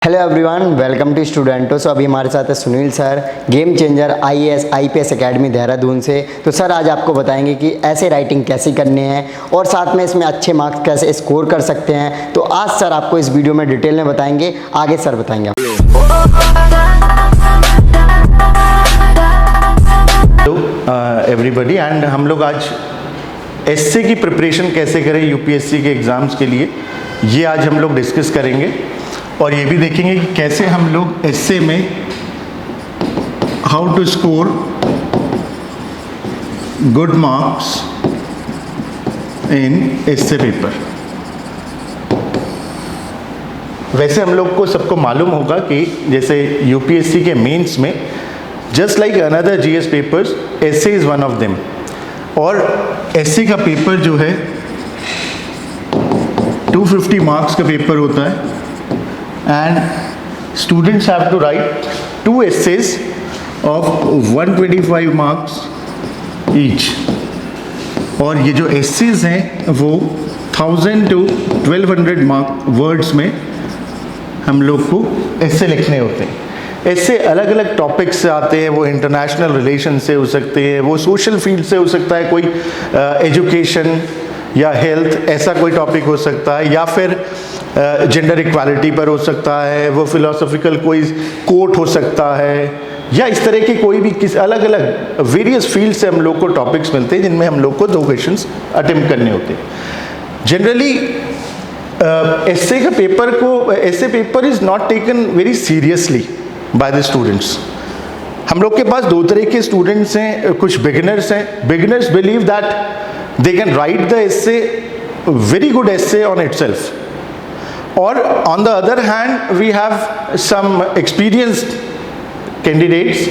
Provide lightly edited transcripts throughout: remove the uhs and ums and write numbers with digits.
Hello everyone, welcome to स्टूडेंटो। So अभी हमारे साथ है Sunil sir, game changer IAS IPS academy Dehradun से। तो सर आज आपको बताएंगे कि ऐसे राइटिंग कैसे करनी है और साथ में इसमें अच्छे मार्क्स कैसे स्कोर कर सकते हैं। तो आज सर आपको इस वीडियो में डिटेल में बताएंगे, आगे सर बताएंगे आपको। एवरीबॉडी एंड हम लोग आज एसए की प्रिपरेशन कैसे करें यूपीएससी के एग्ज़ाम्स के लिए, ये आज हम लोग डिस्कस करेंगे और ये भी देखेंगे कि कैसे हम लोग एसए में how to score good marks in SA paper. वैसे हम लोग को सबको मालूम होगा कि जैसे यूपीएससी के मेंस में just like another GS papers, SA is one of them. और एसए का पेपर जो है 250 मार्क्स का पेपर होता है and students have to write 2 essays of 125 marks each। और ये जो essays हैं वो 1000 to 1200 मार्क वर्ड्स में हम लोग को essay लिखने होते हैं। ऐसे अलग अलग टॉपिक्स से आते हैं, वो इंटरनेशनल रिलेशन से हो सकते हैं, वो सोशल फील्ड से हो सकता है, कोई एजुकेशन या हेल्थ ऐसा कोई टॉपिक हो सकता है, या फिर जेंडर इक्वालिटी पर हो सकता है, वो फिलोसॉफिकल कोई कोट हो सकता है, या इस तरह के कोई भी किस अलग अलग वेरियस फील्ड से हम लोग को टॉपिक्स मिलते हैं जिनमें हम लोग को 2 क्वेश्चंस अटेम्प्ट करने होते हैं। जनरली एसए का पेपर को, SA paper is not taken very seriously by the students. हम लोग के पास 2 तरह के स्टूडेंट्स हैं, कुछ बिगिनर्स हैं। Beginners believe that they can write the essay, very good essay on itself. और on the other hand we have some experienced candidates,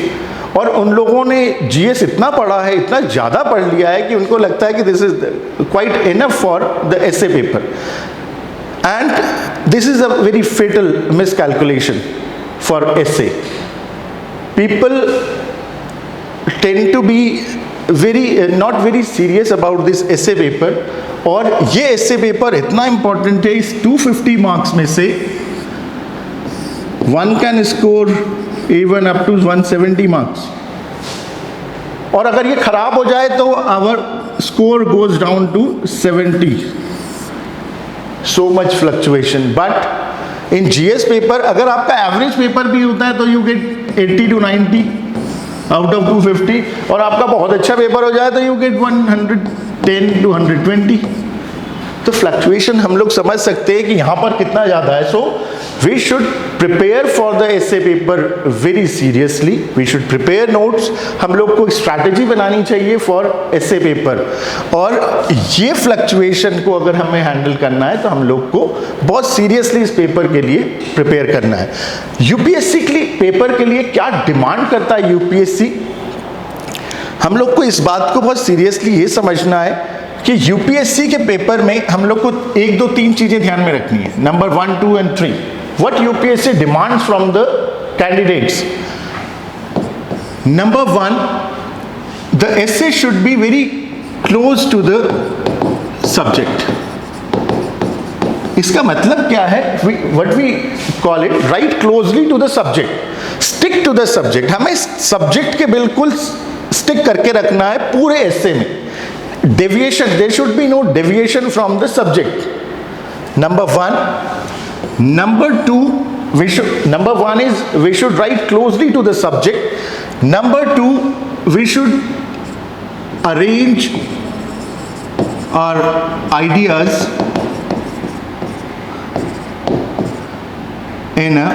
और उन लोगों ने जीएस इतना पढ़ा है, इतना ज़्यादा पढ़ लिया है कि उनको लगता है कि this is quite enough for the essay paper, and this is a very fatal miscalculation for essay. People tend to be not very serious about this essay paper. और ये एसए पेपर इतना इंपॉर्टेंट है, इस 250 marks में से one can score even up to 170 marks, और अगर ये खराब हो जाए तो our score goes down to 70। So much fluctuation. But in GS paper अगर आपका एवरेज पेपर भी होता है तो you get 80 to 90 out of 250, और आपका बहुत अच्छा पेपर हो जाए तो यू गेट 110 to 120। तो फ्लक्चुएशन हम लोग समझ सकते हैं कि यहाँ पर कितना ज़्यादा है। So we should prepare for the essay paper very seriously, we should prepare notes. हम लोग को स्ट्रैटेजी बनानी चाहिए फॉर एसए पेपर, और ये फ्लक्चुएशन को अगर हमें हैंडल करना है तो हम लोग को बहुत सीरियसली इस पेपर के लिए प्रिपेयर करना है। यूपीएससी के लिए पेपर के लिए क्या डिमांड करता है यूपीएससी, हम लोग को इस बात को बहुत सीरियसली ये समझना है कि यूपीएससी के पेपर में हम लोग को 1, 2, 3 चीजें ध्यान में रखनी है। Number 1, 2 and 3, what UPSC demands from the candidates. Number 1, the essay should be very close to the subject. इसका मतलब क्या है, what we call it, write closely to the subject, stick to the subject. हमें subject के बिल्कुल stick करके रखना है पूरे एसे में। Deviation, there should be no deviation from the subject. Number 1। Number 2, number 1 is we should write closely to the subject. Number 2, we should arrange our ideas in a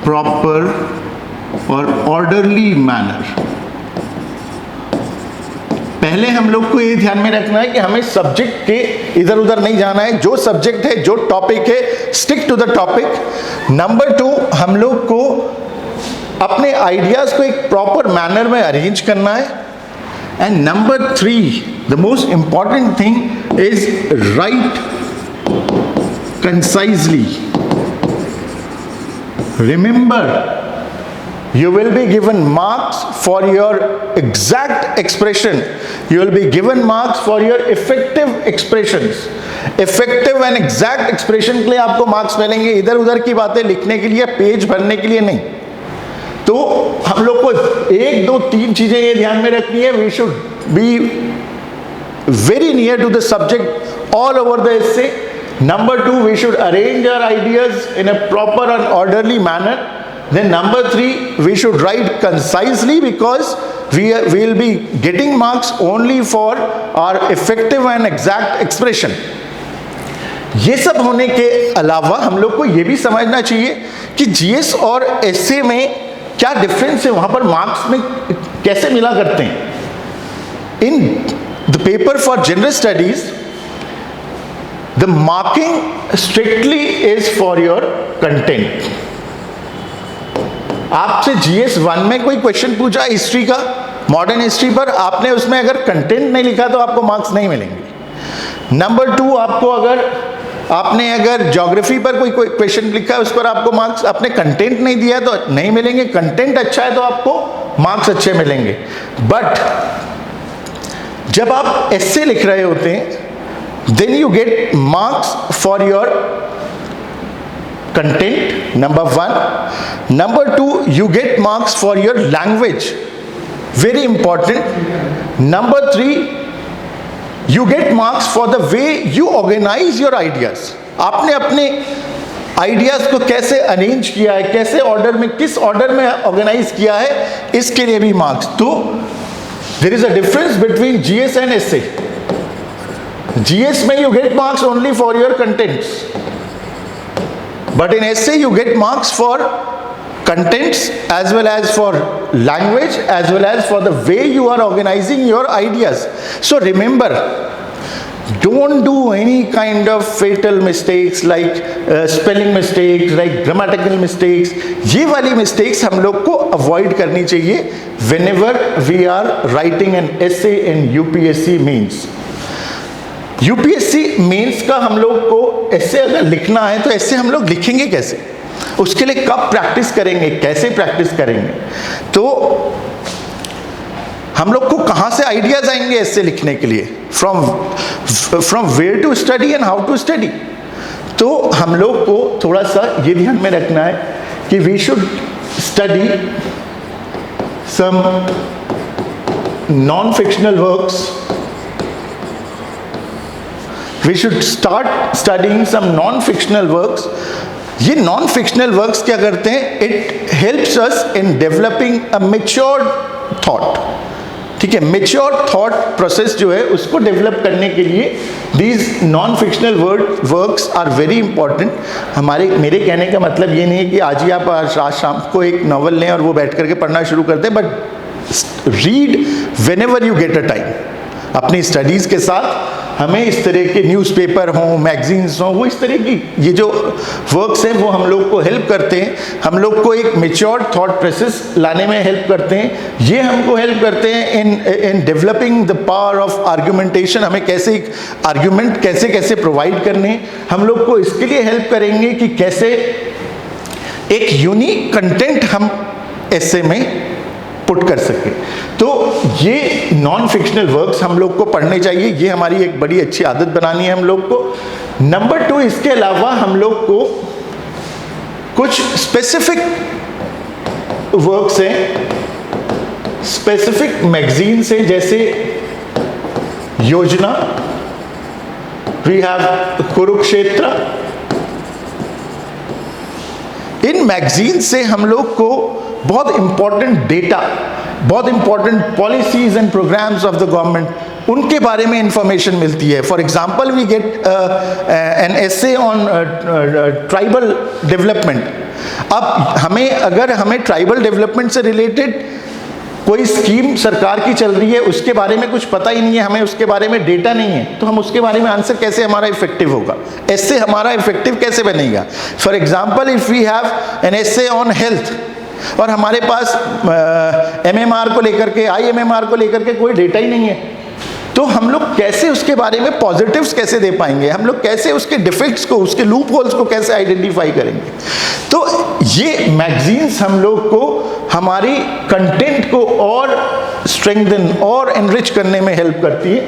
proper or orderly manner। पहले हम लोग को ये ध्यान में रखना है कि हमें सब्जेक्ट के इधर उधर नहीं जाना है। जो सब्जेक्ट है, जो टॉपिक है, stick to the topic. Number 2, हम लोग को अपने आइडियाज को एक प्रॉपर मैनर में अरेंज करना है। And number 3, the most important thing is write concisely. Remember you will be given marks for your exact expression, you will be given marks for your effective expressions. effective and exact expression के लिए आपको marks मिलेंगे, इधर उधर की बातें लिखने के लिए, पेज भरने के लिए नहीं। तो हम लोग को 1 2 3 चीजें ये ध्यान में रखनी है। We should be very near to the subject all over the essay. Number 2, we should arrange our ideas in a proper and orderly manner. Then number 3, we should write concisely, because we will be getting marks only for our effective and exact expression. ये सब होने के अलावा हम लोग को ये भी समझना चाहिए कि जीएस और एसए में क्या डिफरेंस है, वहां पर मार्क्स में कैसे मिला करते हैं। इन the paper for general studies, the marking strictly is for your content. आपसे GS 1 में कोई क्वेश्चन पूछा हिस्ट्री का, मॉडर्न हिस्ट्री पर, आपने उसमें अगर कंटेंट नहीं लिखा तो आपको मार्क्स नहीं मिलेंगे। नंबर 2, आपको अगर ज्योग्राफी पर कोई क्वेश्चन लिखा है उस पर आपको मार्क्स, आपने कंटेंट नहीं दिया तो नहीं मिलेंगे। कंटेंट अच्छा है तो आपको मार्क्स अच्छे मिलेंगे। बट जब आप एस्से लिख रहे होते हैं, then you get marks for your content, number 1। Number 2, you get marks for your language, very important. Number 3, you get marks for the way you organise your ideas. आपने अपने आइडियाज को कैसे अरेंज किया है, कैसे ऑर्डर में, किस order में ऑर्गेनाइज किया है, इसके लिए भी मार्क्स। तो there is a difference between GS and essay. GS में you get marks only for your contents, but in essay you get marks for contents as well as for language as well as for the way you are organizing your ideas. So remember, don't do any kind of fatal mistakes like spelling mistakes, like grammatical mistakes. ये वाली mistakes हम लोग को avoid करनी चाहिए whenever we are writing an essay in UPSC means. UPSC means का हम लोग को essay अगर लिखना है तो essay हम लोग लिखेंगे कैसे, उसके लिए कब प्रैक्टिस करेंगे, कैसे प्रैक्टिस करेंगे, तो हम लोग को कहाँ से आइडियाज आएंगे ऐसे लिखने के लिए, from where to study and how to study. तो हम लोग को थोड़ा सा ये ध्यान में रखना है कि we should study some non fictional works, we should start studying some non fictional works. ये नॉन फिक्शनल वर्क्स क्या करते हैं, it helps us in developing a mature thought. ठीक है, मैच्योर थॉट प्रोसेस जो है उसको डेवलप करने के लिए these non fictional works are very important. मेरे कहने का मतलब ये नहीं है कि आज ही आप आज शाम को एक नॉवल लें और वो बैठ करके पढ़ना शुरू कर दें, but read when ever you get a time. अपनी स्टडीज़ के साथ हमें इस तरह के न्यूज़पेपर हों, मैगजीन्स हों, वो इस तरह की ये जो वर्क्स हैं वो हम लोग को हेल्प करते हैं, हम लोग को एक मैच्योर थॉट प्रोसेस लाने में हेल्प करते हैं। ये हमको हेल्प करते हैं in developing the power of argumentation. हमें कैसे आर्ग्यूमेंट कैसे प्रोवाइड करने हैं, हम लोग को इसके लिए हेल्प करेंगे कि कैसे एक यूनिक कंटेंट हम ऐसे में पुट कर सके। तो ये नॉन फिक्शनल वर्क्स हम लोग को पढ़ने चाहिए, ये हमारी एक बड़ी अच्छी आदत बनानी है हम लोग को। नंबर 2, इसके अलावा हम लोग को कुछ स्पेसिफिक वर्क्स हैं, स्पेसिफिक मैगजीन्स हैं, जैसे योजना, वी हैव कुरुक्षेत्र। इन मैगजीन से हम लोग को बहुत इंपॉर्टेंट डेटा, बहुत important policies and programmes of the government, उनके बारे में इंफॉर्मेशन मिलती है। For example, we get an essay on tribal development. अब हमें ट्राइबल डेवलपमेंट से रिलेटेड कोई स्कीम सरकार की चल रही है, उसके बारे में कुछ पता ही नहीं है, हमें उसके बारे में डेटा नहीं है, तो हम उसके बारे में आंसर कैसे हमारा इफेक्टिव होगा, ऐसे हमारा इफेक्टिव कैसे बनेगा। For example, if we have an essay on health और हमारे पास एमएमआर को लेकर के, आईएमएमआर को लेकर के कोई डेटा ही नहीं है, तो हम लोग कैसे उसके बारे में पॉजिटिव्स कैसे दे पाएंगे, हम लोग कैसे उसके डिफेक्ट्स को, उसके लूप होल्स को कैसे आइडेंटिफाई करेंगे। तो ये मैगजीन्स हम लोग को हमारी कंटेंट को और स्ट्रेंथन और एनरिच करने में हेल्प करती है।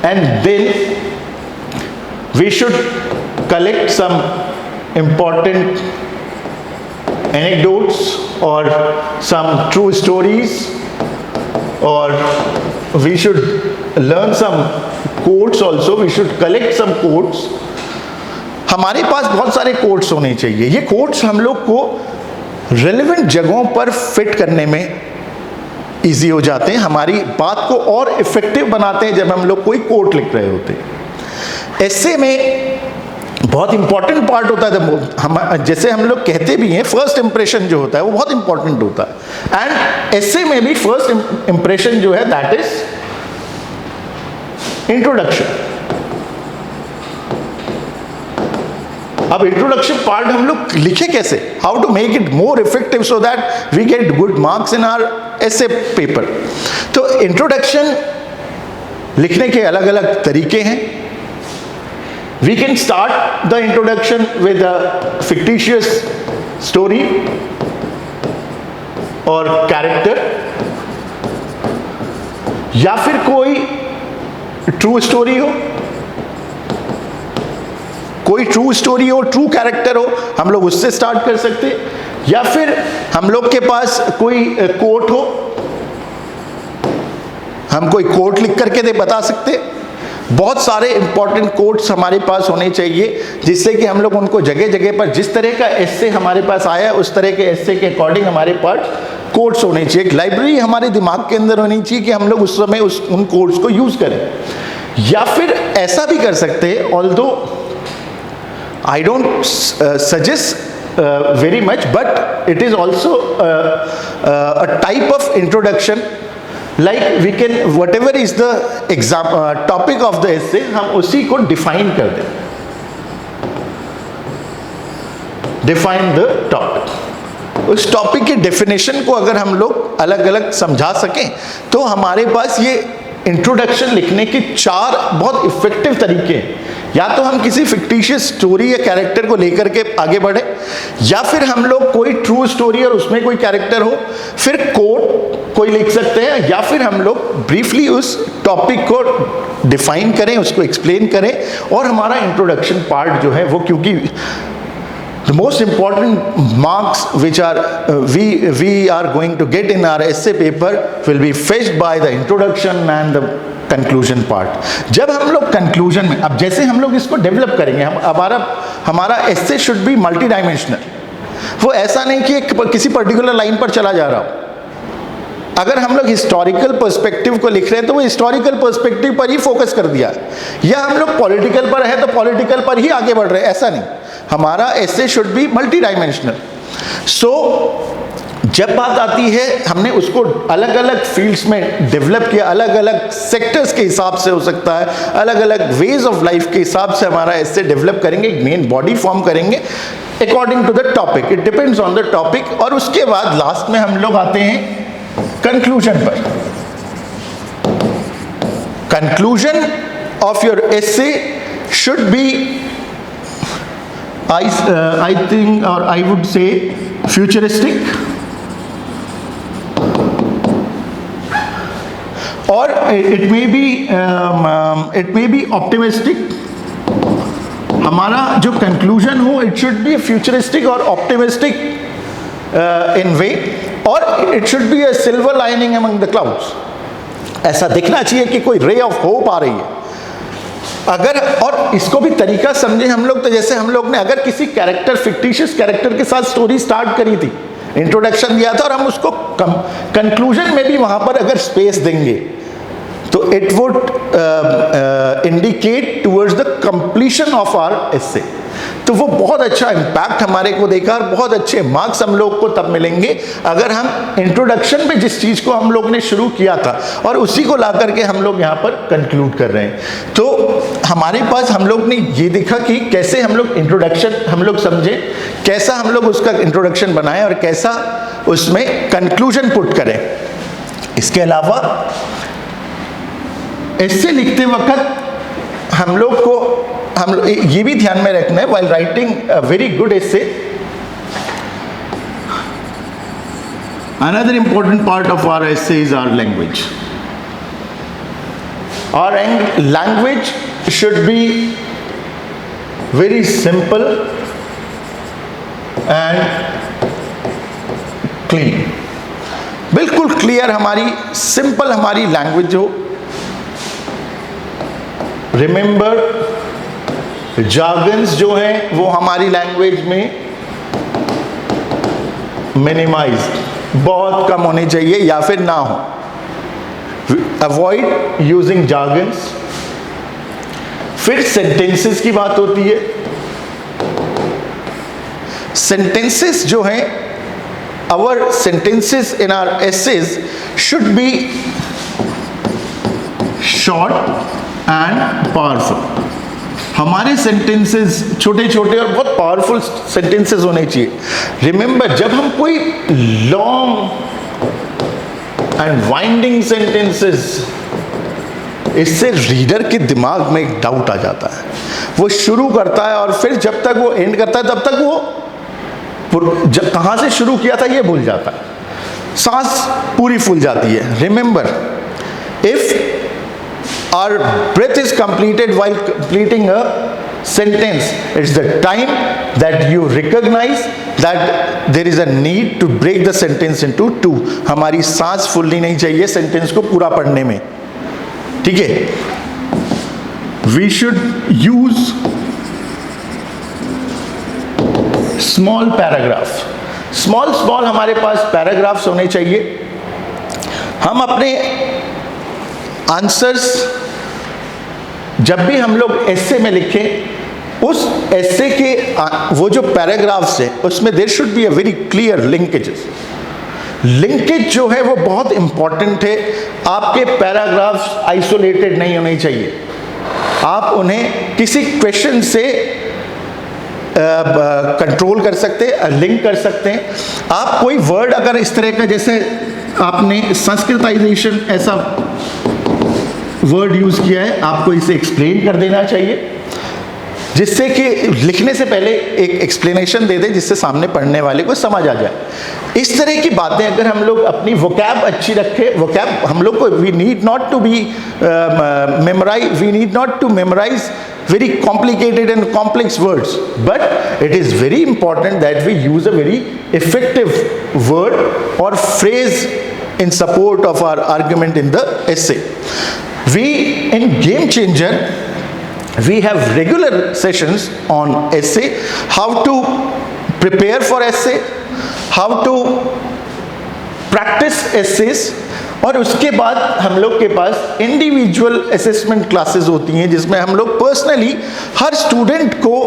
And then we should collect some important anecdotes or some true stories, or we should learn some quotes also. We should collect some quotes. हमारे पास बहुत सारे quotes होने चाहिए। ये quotes हम लोग को relevant जगहों पर fit करने में easy हो जाते हैं, हमारी बात को और effective बनाते हैं जब हम लोग कोई quote लिख रहे होते हैं। ऐसे में बहुत इंपॉर्टेंट पार्ट होता है, हम जैसे हम लोग कहते भी हैं फर्स्ट इंप्रेशन जो होता है वो बहुत इंपॉर्टेंट होता है। एंड ऐसे में भी फर्स्ट इंप्रेशन जो है दैट इज इंट्रोडक्शन। अब इंट्रोडक्शन पार्ट हम लोग लिखे कैसे, how to make it more effective so that we get good marks in our essay paper. तो इंट्रोडक्शन लिखने के अलग अलग तरीके हैं। We can start the introduction with a fictitious story or character, या फिर कोई ट्रू स्टोरी हो, कोई ट्रू स्टोरी हो, ट्रू कैरेक्टर हो, हम लोग उससे स्टार्ट कर सकते हैं। या फिर हम लोग के पास कोई कोट हो, हम कोई कोट लिख करके दे बता सकते। बहुत सारे इंपॉर्टेंट कोट्स हमारे पास होने चाहिए जिससे कि हम लोग उनको जगह जगह पर जिस तरह का एस्से हमारे पास आया उस तरह के एस्से के अकॉर्डिंग हमारे पास कोट्स होने चाहिए। एक लाइब्रेरी हमारे दिमाग के अंदर होनी चाहिए कि हम लोग उस समय उन कोट्स को यूज करें। या फिर ऐसा भी कर सकते हैं, although I don't suggest very much, but it is also a type of introduction. Like we can, whatever is the topic of the essay, हम उसी को define कर दें। Define the topic। उस टॉपिक की डेफिनेशन को अगर हम लोग अलग अलग समझा सकें तो हमारे पास ये इंट्रोडक्शन लिखने के 4 बहुत इफेक्टिव तरीके हैं। या तो हम किसी फिक्टिशियस स्टोरी या कैरेक्टर को लेकर के आगे बढ़े, या फिर हम लोग कोई ट्रू स्टोरी और उसमें कोई कैरेक्टर हो, फिर कोट कोई लिख सकते हैं, या फिर हम लोग ब्रीफली उस टॉपिक को डिफाइन करें, उसको एक्सप्लेन करें। और हमारा इंट्रोडक्शन पार्ट जो है वो, क्योंकि the most important marks which are we are going to get in our essay paper will be fetched by the introduction and the conclusion part। जब हम लोग conclusion में, अब जैसे हम लोग इसको डेवलप करेंगे, हमारा essay should be multi dimensional। वो ऐसा नहीं कि किसी पर्टिकुलर लाइन पर चला जा रहा हो। अगर हम लोग हिस्टोरिकल पर्सपेक्टिव को लिख रहे हैं तो वो हिस्टोरिकल पर्सपेक्टिव पर ही फोकस कर दिया, या हम लोग पॉलिटिकल पर है तो पॉलिटिकल पर ही आगे बढ़ रहे हैं, ऐसा नहीं। हमारा ऐसे शुड बी मल्टी डायमेंशनल। सो जब बात आती है, हमने उसको अलग अलग फील्ड्स में डेवलप किया, अलग अलग सेक्टर्स के हिसाब से हो सकता है, अलग अलग वेज ऑफ लाइफ के हिसाब से हमारा ऐसे डेवलप करेंगे, एक मेन बॉडी फॉर्म करेंगे according to the topic. It depends on the topic. और उसके बाद लास्ट में हम लोग आते हैं कंक्लूजन पर। Conclusion of your essay should B, I think, or I would say, futuristic, or it may be optimistic। हमारा जो कंक्लूजन हो, it should be futuristic or optimistic in way, और it should be a silver lining among the clouds। ऐसा दिखना चाहिए कि कोई ray of hope आ रही है। अगर, और इसको भी तरीका समझे हम लोग, तो जैसे हम लोग ने अगर किसी कैरेक्टर, फिक्टिशियस कैरेक्टर के साथ स्टोरी स्टार्ट करी थी, इंट्रोडक्शन दिया था, और हम उसको कंक्लूजन में भी वहां पर अगर स्पेस देंगे तो it would indicate towards the completion of our essay. तो वो बहुत अच्छा इम्पैक्ट हमारे को देगा, और बहुत अच्छे मार्क्स हम लोग को तब मिलेंगे अगर हम इंट्रोडक्शन में जिस चीज़ को हम लोग ने शुरू किया था और उसी को ला करके हम लोग यहाँ पर कंक्लूड कर रहे हैं। तो हमारे पास हम लोग ने ये देखा कि कैसे हम लोग इंट्रोडक्शन हम लोग समझें, कैसा हम लोग उसका इंट्रोडक्शन बनाएं और कैसा उसमें कंक्लूजन पुट करें। इसके अलावा ऐसे लिखते वक्त हम लोग को ये भी ध्यान में रखना है, while writing a very good essay, Another important part of our essay is our language. Our language should be very simple and clean. बिल्कुल क्लियर हमारी, सिंपल हमारी लैंग्वेज हो. रिमेंबर, जार्गन्स जो हैं वो हमारी लैंग्वेज में मिनिमाइज्ड, बहुत कम होने चाहिए या फिर ना हो. Avoid using jargons. फिर सेंटेंसेस की बात होती है. सेंटेंसेस जो हैं, our sentences in our essays should be short and powerful. हमारे सेंटेंसेस छोटे छोटे और बहुत पावरफुल सेंटेंसेस होने चाहिए. रिमेंबर, जब हम कोई लॉन्ग एंड वाइंडिंग सेंटेंसेस, इससे रीडर के दिमाग में एक डाउट आ जाता है. वो शुरू करता है और फिर जब तक वो एंड करता है तब तक वो जब कहाँ से शुरू किया था ये भूल जाता है. सांस पूरी फूल जाती है. Remember, if our breath is completed while completing a sentence, it's the time that you recognize that there is a need to break the sentence into two. हमारी सांस फूलनी नहीं चाहिए सेंटेंस को पूरा पढ़ने में. ठीक है. We should use small paragraph. small हमारे पास पैराग्राफ्स होने चाहिए. हम अपने आंसर्स जब भी हम लोग एस्से में लिखें, उस एस्से के वो जो पैराग्राफ्स है उसमें there should be a very clear linkages. Linkage जो है वो बहुत इंपॉर्टेंट है. आपके पैराग्राफ्स आइसोलेटेड नहीं होने चाहिए. आप उन्हें किसी क्वेश्चन से कंट्रोल कर सकते हैं, लिंक कर सकते हैं. आप कोई वर्ड अगर इस तरह का, जैसे आपने संस्कृताइजेशन ऐसा वर्ड यूज किया है, आपको इसे एक्सप्लेन कर देना चाहिए, जिससे कि लिखने से पहले एक एक्सप्लेनेशन दे दे, जिससे सामने पढ़ने वाले को समझ आ जाए. इस तरह की बातें अगर हम लोग अपनी वोकैब अच्छी रखें, वोकैब हम लोग को, we need not to be memorise, we need not to memorise very complicated and complex words, but it is very important that we use a very effective word or phrase in support of our argument in the essay. We in Game Changer, we have regular sessions on essay, how to prepare for essay, how to practice essays, और उसके बाद हम लोग के पास individual assessment classes होती हैं, जिसमें हम लोग पर्सनली हर स्टूडेंट को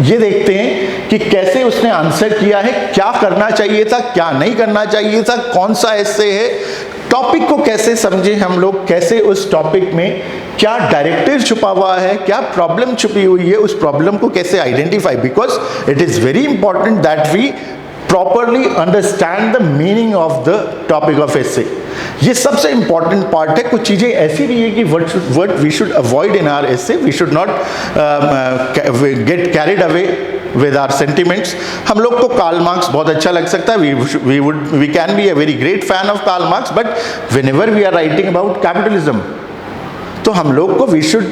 ये देखते हैं कि कैसे उसने आंसर किया है, क्या करना चाहिए था, क्या नहीं करना चाहिए था, कौन सा एस्से है, टॉपिक को कैसे समझे हम लोग, कैसे उस टॉपिक में क्या डायरेक्टिव छुपा हुआ है, क्या प्रॉब्लम छुपी हुई है, उस प्रॉब्लम को कैसे identify, because it is very important that we properly understand the meaning of the topic of essay. ये सबसे important part है. कुछ चीज़ें ऐसी भी है कि what we should avoid in our essay. We should not get carried away with our sentiments. हम लोग को कार्ल मार्क्स बहुत अच्छा लग सकता है. We can be a very great fan of Karl Marx, but whenever we are writing about capitalism, तो हम लोग को we should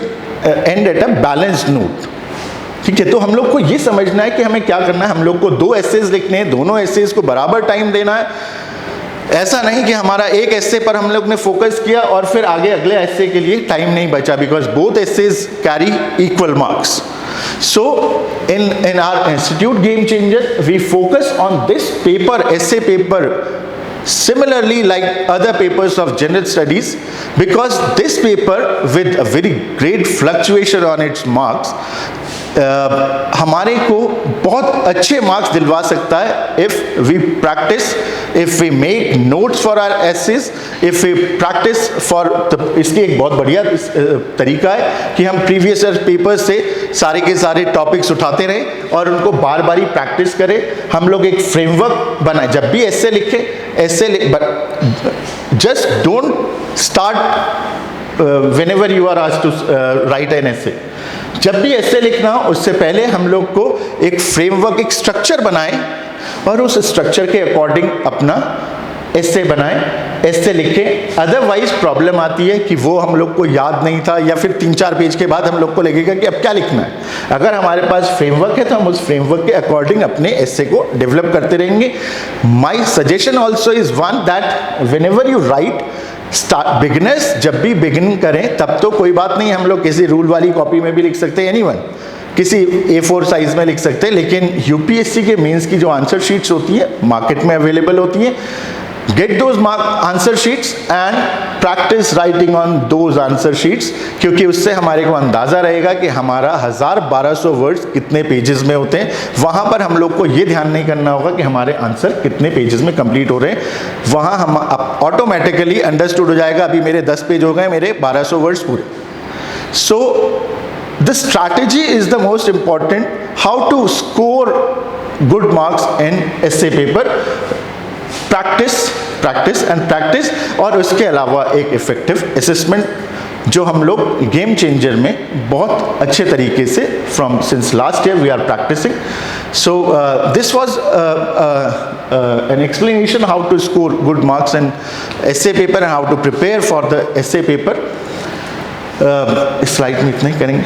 end at a balanced note. ठीक है. तो हम लोग को ये समझना है कि हमें क्या करना है. हम लोग को 2 एसेज लिखने हैं, दोनों एसेज को बराबर टाइम देना है. ऐसा नहीं कि हमारा एक एसे पर हम लोग ने फोकस किया और फिर आगे अगले एसे के लिए टाइम नहीं बचा, because both essays carry equal marks. So in our institute Game Changer, we focus on this paper, essay paper, similarly like other papers of general studies, because this paper with a very great fluctuation on its marks हमारे को बहुत अच्छे marks दिलवा सकता है. If we practise, if we make notes for our essays, if we practise for, इसकी एक बहुत बढ़िया तरीका है कि हम प्रीवियस ईयर पेपर से सारे के सारे टॉपिक्स उठाते रहें और उनको बार बार ही प्रैक्टिस करें. हम लोग एक फ्रेमवर्क बनाए. जब भी एसे लिखें, just don't start whenever you are asked to write an essay. जब भी ऐसे लिखना हो उससे पहले हम लोग को एक फ्रेमवर्क, एक स्ट्रक्चर बनाएं और उस स्ट्रक्चर के अकॉर्डिंग अपना एस्से बनाएं, एस्से लिखें। अदरवाइज प्रॉब्लम आती है कि वो हम लोग को याद नहीं था, या फिर 3-4 पेज के बाद हम लोग को लगेगा कि अब क्या लिखना है। अगर हमारे पास फ्रेमवर्क है तो हम उस फ्रेमवर्क के अकॉर्डिंग अपने एस्से को डेवलप करते रहेंगे। My suggestion also is one that whenever you right, beginners जब भी बिगिन करें तब तो कोई बात नहीं, हम लोग किसी रूल वाली कॉपी में भी लिख सकते हैं, एनीवन किसी A4 साइज में लिख सकते हैं। लेकिन यूपीएससी के मेंस की जो आंसर शीट्स होती हैं मार्केट में अवेलेबल होती हैं, get those answer sheets and practice writing on those answer sheets, क्योंकि उससे हमारे को अंदाज़ा रहेगा कि हमारा 1000-1200 वर्ड्स कितने पेजेस में होते हैं। वहाँ पर हम लोग को ये ध्यान नहीं करना होगा कि हमारे आंसर कितने पेजेस में कंप्लीट हो रहे हैं, वहाँ हम ऑटोमेटिकली अंडरस्टूड हो जाएगा अभी मेरे 10 पेज हो गए, मेरे 1200 वर्ड्स पूरे। सो the strategy is the most important, how to score good marks in essay paper. practice and practice, और उसके अलावा एक effective assessment जो हम लोग गेम चेंजर में बहुत अच्छे तरीके से from since last year we are practicing. So this was an explanation how to score good marks in essay paper and how to prepare for the essay paper. इस slide में इतना ही करेंगे।